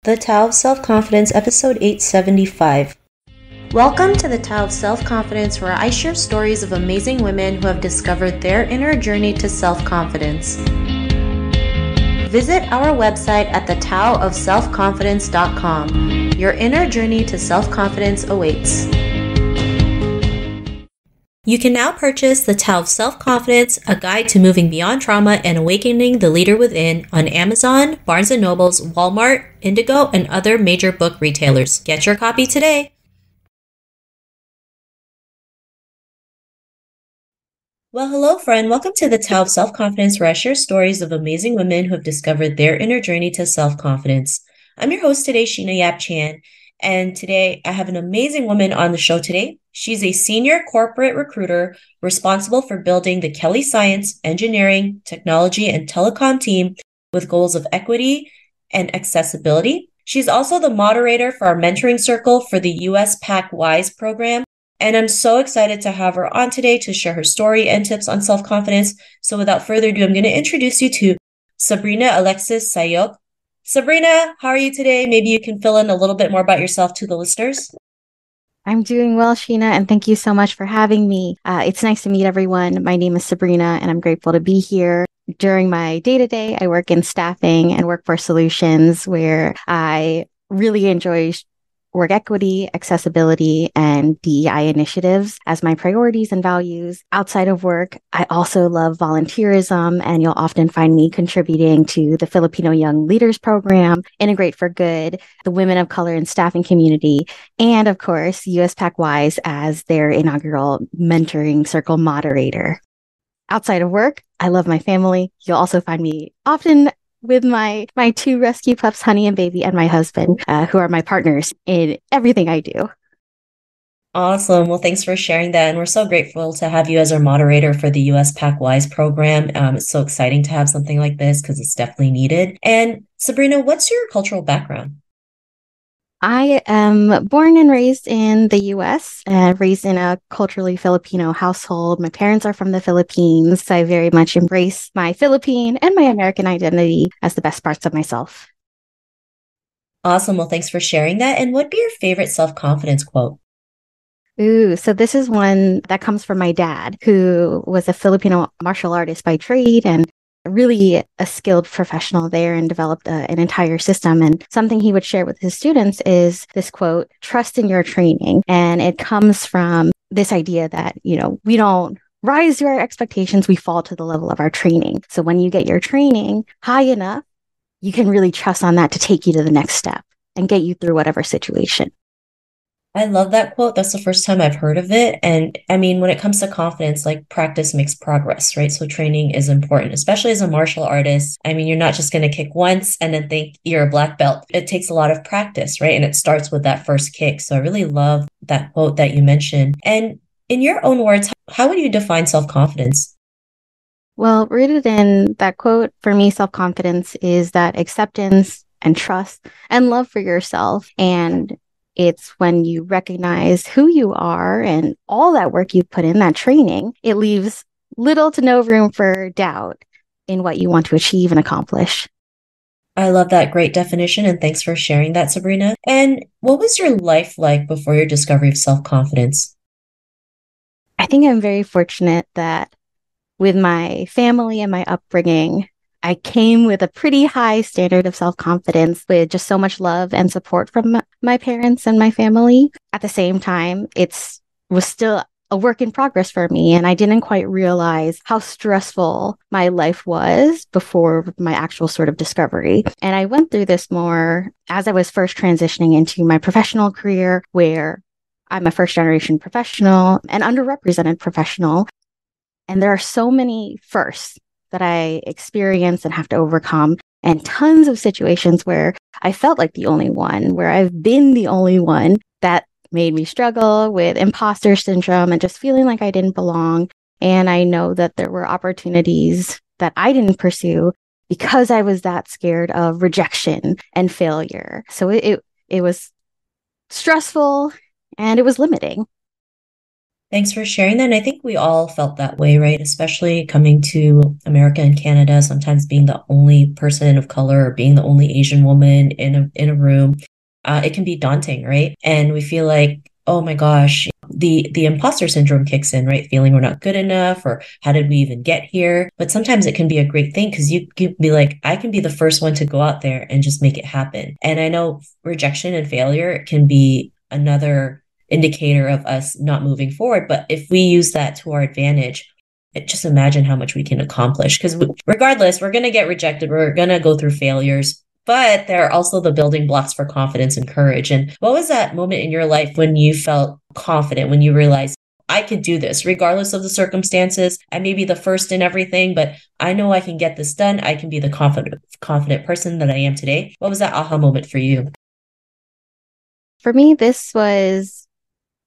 The Tao of Self-Confidence, episode 875. Welcome to the Tao of Self-Confidence, where I share stories of amazing women who have discovered their inner journey to self-confidence. Visit our website at thetaoofselfconfidence.com. Your inner journey to self-confidence awaits. You can now purchase The Tao of Self-Confidence, a guide to moving beyond trauma and awakening the leader within on Amazon, Barnes & Noble's, Walmart, Indigo, and other major book retailers. Get your copy today. Well, hello, friend. Welcome to The Tao of Self-Confidence, where I share stories of amazing women who have discovered their inner journey to self-confidence. I'm your host today, Sheena Yap Chan, and today I have an amazing woman on the show today. She's a senior corporate recruiter responsible for building the Kelly Science, Engineering, Technology, and Telecom team with goals of equity and accessibility. She's also the moderator for our mentoring circle for the US PAC WISE program. And I'm so excited to have her on today to share her story and tips on self-confidence. So without further ado, I'm going to introduce you to Sabrina Alexis Sayoc. Sabrina, how are you today? Maybe you can fill in a little bit more about yourself to the listeners. I'm doing well, Sheena, and thank you so much for having me. It's nice to meet everyone. My name is Sabrina, and I'm grateful to be here. During my day-to-day, I work in staffing and workforce solutions, where I really enjoy work equity, accessibility, and DEI initiatives as my priorities and values. Outside of work, I also love volunteerism, and you'll often find me contributing to the Filipino Young Leaders Program, Integrate for Good, the Women of Color and Staffing Community, and of course, US PAC WISE as their inaugural mentoring circle moderator. Outside of work, I love my family. You'll also find me often with my two rescue pups, Honey and Baby, and my husband, who are my partners in everything I do. Awesome. Well, thanks for sharing that. And we're so grateful to have you as our moderator for the US PAC WISE program. It's so exciting to have something like this because it's definitely needed. And Sabrina, what's your cultural background? I am born and raised in the U.S., raised in a culturally Filipino household. My parents are from the Philippines, so I very much embrace my Philippine and my American identity as the best parts of myself. Awesome. Well, thanks for sharing that. And what'd be your favorite self-confidence quote? So this is one that comes from my dad, who was a Filipino martial artist by trade and really a skilled professional there and developed an entire system. And something he would share with his students is this quote, "Trust in your training." And it comes from this idea that, we don't rise to our expectations, we fall to the level of our training. So when you get your training high enough, you can really trust on that to take you to the next step and get you through whatever situation. I love that quote. That's the first time I've heard of it. And I mean, when it comes to confidence, like practice makes progress, right? So training is important, especially as a martial artist. I mean, you're not just going to kick once and then think you're a black belt. It takes a lot of practice, right? And it starts with that first kick. So I really love that quote that you mentioned. And in your own words, how would you define self-confidence? Well, rooted in that quote, for me, self-confidence is that acceptance and trust and love for yourself. And it's when you recognize who you are and all that work you've put in, that training, it leaves little to no room for doubt in what you want to achieve and accomplish. I love that great definition, and thanks for sharing that, Sabrina. And what was your life like before your discovery of self-confidence? I think I'm very fortunate that with my family and my upbringing, I came with a pretty high standard of self-confidence with just so much love and support from my parents and my family. At the same time, was still a work in progress for me, and I didn't quite realize how stressful my life was before my actual sort of discovery. And I went through this more as I was first transitioning into my professional career, where I'm a first-generation professional, an underrepresented professional, and there are so many firsts that I experience and have to overcome, and tons of situations where I felt like the only one, where I've been the only one, that made me struggle with imposter syndrome and just feeling like I didn't belong. And I know that there were opportunities that I didn't pursue because I was that scared of rejection and failure. So it was stressful and it was limiting. Thanks for sharing that. And I think we all felt that way, right? Especially coming to America and Canada, sometimes being the only person of color or being the only Asian woman in a room, it can be daunting, right? And we feel like, oh my gosh, the imposter syndrome kicks in, right? Feeling we're not good enough, or how did we even get here? But sometimes it can be a great thing because you can be like, I can be the first one to go out there and just make it happen. And I know rejection and failure can be another indicator of us not moving forward. But if we use that to our advantage, just imagine how much we can accomplish. Because regardless, we're going to get rejected, we're going to go through failures. But there are also the building blocks for confidence and courage. And what was that moment in your life when you felt confident, when you realized, I could do this regardless of the circumstances? I may be the first in everything, but I know I can get this done. I can be the confident person that I am today. What was that aha moment for you? For me, this was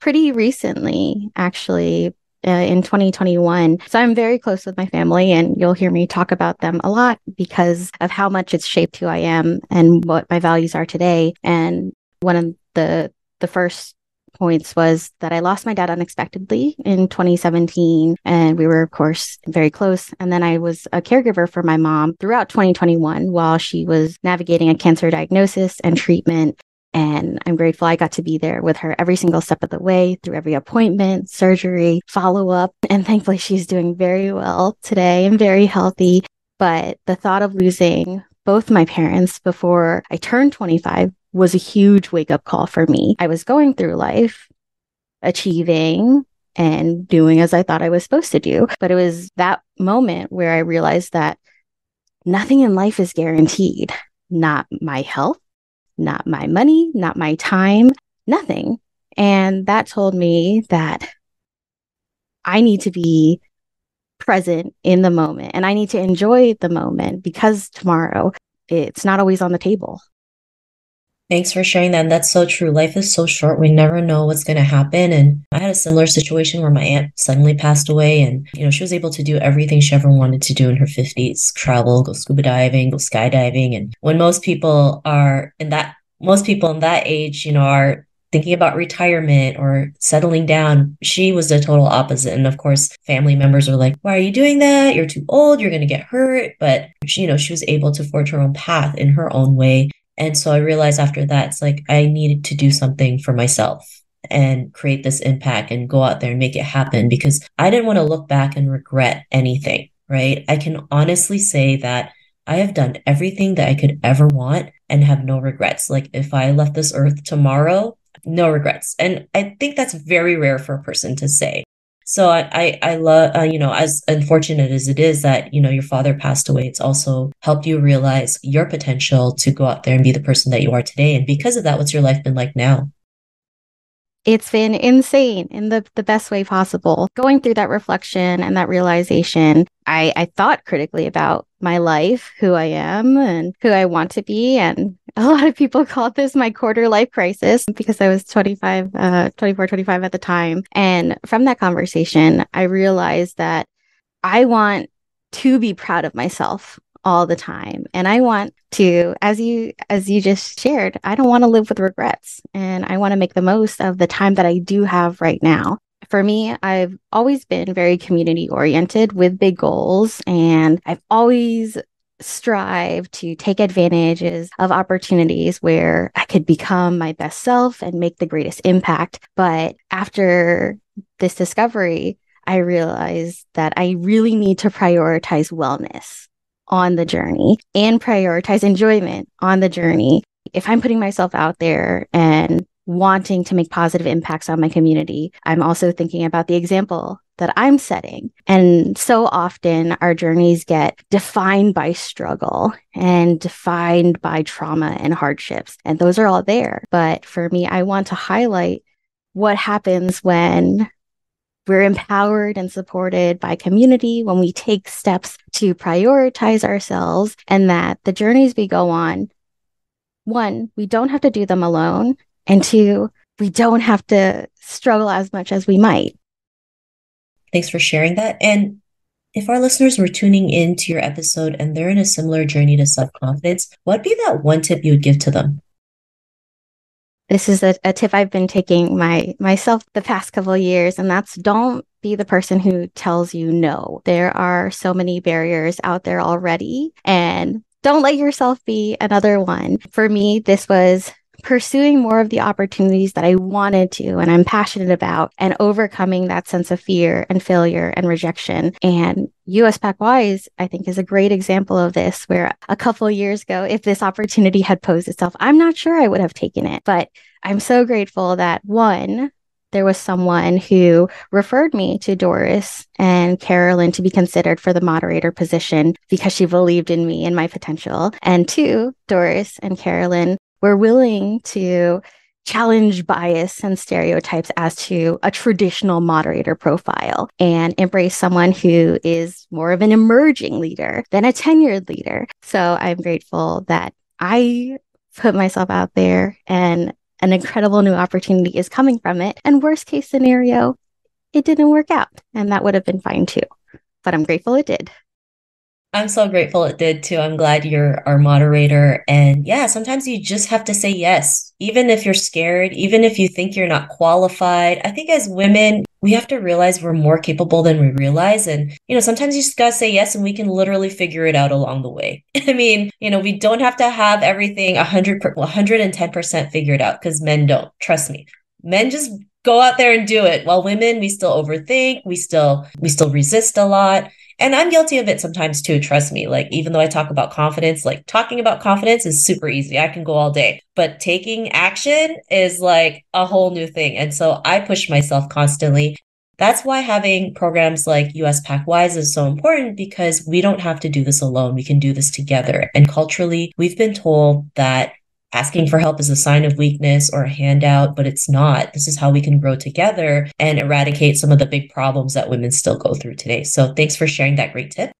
pretty recently, actually, in 2021. So I'm very close with my family, and you'll hear me talk about them a lot because of how much it's shaped who I am and what my values are today. And one of the first points was that I lost my dad unexpectedly in 2017, and we were, of course, very close. And then I was a caregiver for my mom throughout 2021 while she was navigating a cancer diagnosis and treatment. And I'm grateful I got to be there with her every single step of the way, through every appointment, surgery, follow up. And thankfully, she's doing very well today and very healthy. But the thought of losing both my parents before I turned 25 was a huge wake up call for me. I was going through life, achieving and doing as I thought I was supposed to do. But it was that moment where I realized that nothing in life is guaranteed, not my health, not my money, not my time, nothing. And that told me that I need to be present in the moment and I need to enjoy the moment because tomorrow it's not always on the table. Thanks for sharing that. And that's so true. Life is so short. We never know what's going to happen. And I had a similar situation where my aunt suddenly passed away. And, she was able to do everything she ever wanted to do in her 50s, travel, go scuba diving, go skydiving. And when most people in that age, are thinking about retirement or settling down, she was the total opposite. And of course, family members are like, why are you doing that? You're too old. You're going to get hurt. But she was able to forge her own path in her own way. And so I realized after that, it's like I needed to do something for myself and create this impact and go out there and make it happen because I didn't want to look back and regret anything, right? I can honestly say that I have done everything that I could ever want and have no regrets. Like if I left this earth tomorrow, no regrets. And I think that's very rare for a person to say. So I love, as unfortunate as it is that, your father passed away, it's also helped you realize your potential to go out there and be the person that you are today. And because of that, what's your life been like now? It's been insane in the best way possible. Going through that reflection and that realization, I thought critically about my life, who I am and who I want to be. And a lot of people called this my quarter life crisis because I was 24, 25 at the time. And from that conversation, I realized that I want to be proud of myself all the time. And I want to, as you just shared, I don't want to live with regrets and I want to make the most of the time that I do have right now. For me, I've always been very community oriented with big goals, and I've always strive to take advantages of opportunities where I could become my best self and make the greatest impact. But after this discovery, I realized that I really need to prioritize wellness on the journey and prioritize enjoyment on the journey. If I'm putting myself out there and wanting to make positive impacts on my community, I'm also thinking about the example that I'm setting. And so often our journeys get defined by struggle and defined by trauma and hardships. And those are all there. But for me, I want to highlight what happens when we're empowered and supported by community, when we take steps to prioritize ourselves, and that the journeys we go on, one, we don't have to do them alone, and two, we don't have to struggle as much as we might. Thanks for sharing that. And if our listeners were tuning into your episode and they're in a similar journey to self confidence, what'd be that one tip you would give to them? This is a tip I've been taking myself the past couple of years, and that's don't be the person who tells you no. There are so many barriers out there already, and don't let yourself be another one. For me, this was pursuing more of the opportunities that I wanted to and I'm passionate about and overcoming that sense of fear and failure and rejection. And US Pack Wise, I think, is a great example of this, where a couple of years ago, if this opportunity had posed itself, I'm not sure I would have taken it. But I'm so grateful that one, there was someone who referred me to Doris and Carolyn to be considered for the moderator position because she believed in me and my potential. And two, Doris and Carolyn were willing to challenge bias and stereotypes as to a traditional moderator profile and embrace someone who is more of an emerging leader than a tenured leader. So I'm grateful that I put myself out there and an incredible new opportunity is coming from it. And worst case scenario, it didn't work out. And that would have been fine too. But I'm grateful it did. I'm so grateful it did too. I'm glad you're our moderator. And yeah, sometimes you just have to say yes, even if you're scared, even if you think you're not qualified. I think as women, we have to realize we're more capable than we realize. And, sometimes you just gotta say yes and we can literally figure it out along the way. I mean, we don't have to have everything 110% figured out because men don't. Trust me. Men just go out there and do it. While women, we still overthink, we still resist a lot. And I'm guilty of it sometimes too, trust me. Like, even though I talk about confidence, like talking about confidence is super easy. I can go all day, but taking action is like a whole new thing. And so I push myself constantly. That's why having programs like US Pack Wise is so important, because we don't have to do this alone. We can do this together. And culturally, we've been told that asking for help is a sign of weakness or a handout, but it's not. This is how we can grow together and eradicate some of the big problems that women still go through today. So thanks for sharing that great tip.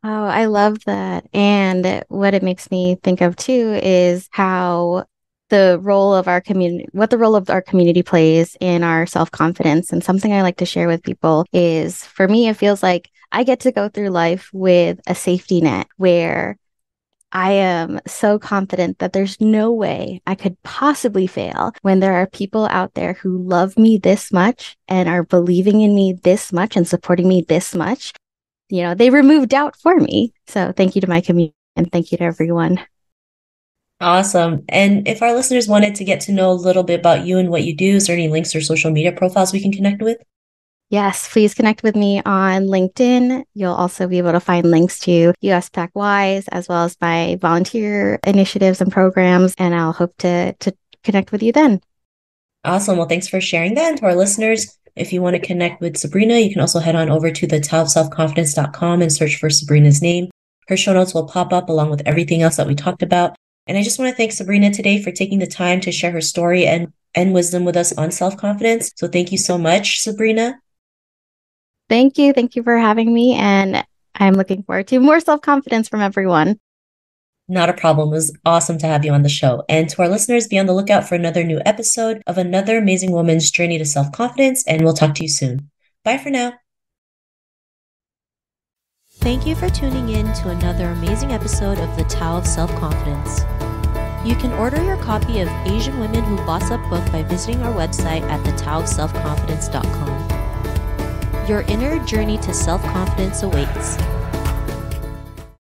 Oh, I love that. And what it makes me think of too is how the role of our community, what the role of our community plays in our self-confidence. And something I like to share with people is, for me, it feels like I get to go through life with a safety net where I am so confident that there's no way I could possibly fail when there are people out there who love me this much and are believing in me this much and supporting me this much. They remove doubt for me. So thank you to my community and thank you to everyone. Awesome. And if our listeners wanted to get to know a little bit about you and what you do, is there any links or social media profiles we can connect with? Yes, please connect with me on LinkedIn. You'll also be able to find links to US Pack Wise, as well as my volunteer initiatives and programs. And I'll hope to connect with you then. Awesome. Well, thanks for sharing that. And to our listeners, if you want to connect with Sabrina, you can also head on over to thetowofselfconfidence.com and search for Sabrina's name. Her show notes will pop up along with everything else that we talked about. And I just want to thank Sabrina today for taking the time to share her story and wisdom with us on self-confidence. So thank you so much, Sabrina. Thank you. Thank you for having me. And I'm looking forward to more self-confidence from everyone. Not a problem. It was awesome to have you on the show. And to our listeners, be on the lookout for another new episode of another amazing woman's journey to self-confidence. And we'll talk to you soon. Bye for now. Thank you for tuning in to another amazing episode of The Tao of Self-Confidence. You can order your copy of Asian Women Who Boss Up book by visiting our website at thetowofselfconfidence.com. Your inner journey to self-confidence awaits.